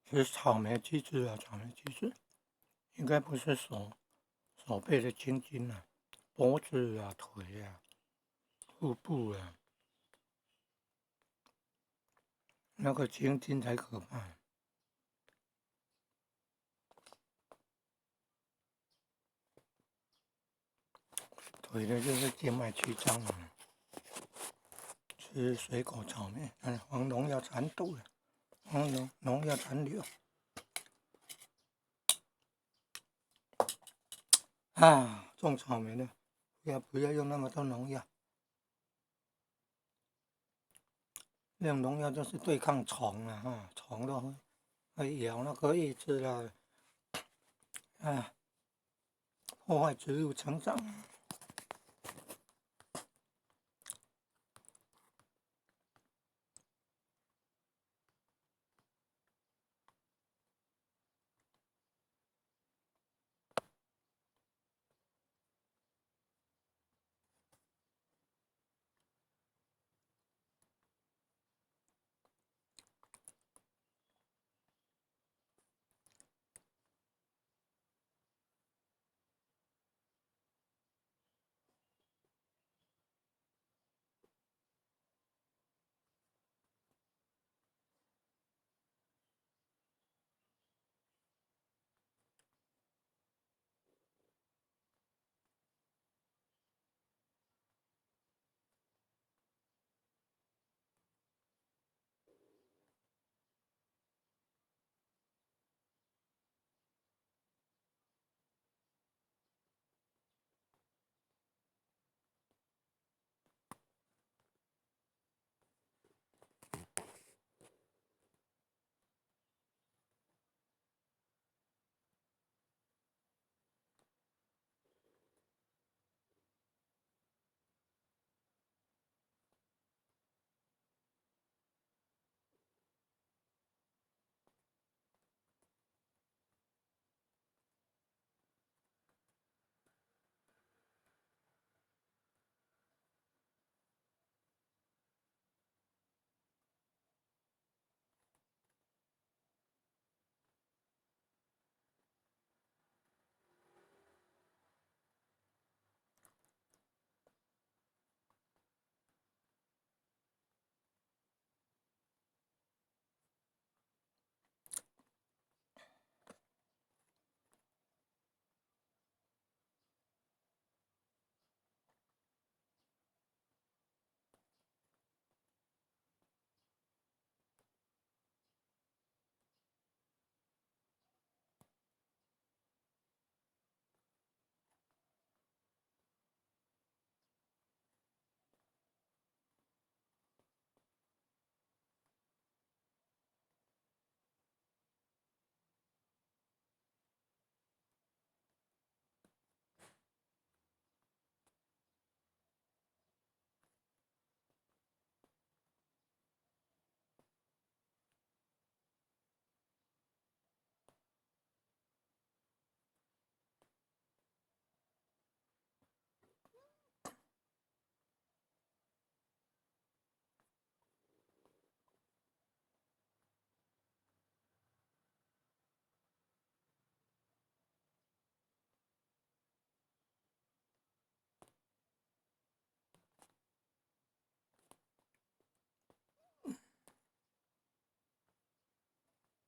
是草莓机制啊，草莓机制应该不是手背的青筋啊，脖子啊、腿啊、腹部啊，那个青筋才可怕。腿的就是静脉曲张了，吃水果草莓，黄农药残毒了，黄农药残留啊！种草莓的不要用那么多农药，用农药就是对抗虫啊，虫都会咬那个叶子啦，啊，破坏植物成长。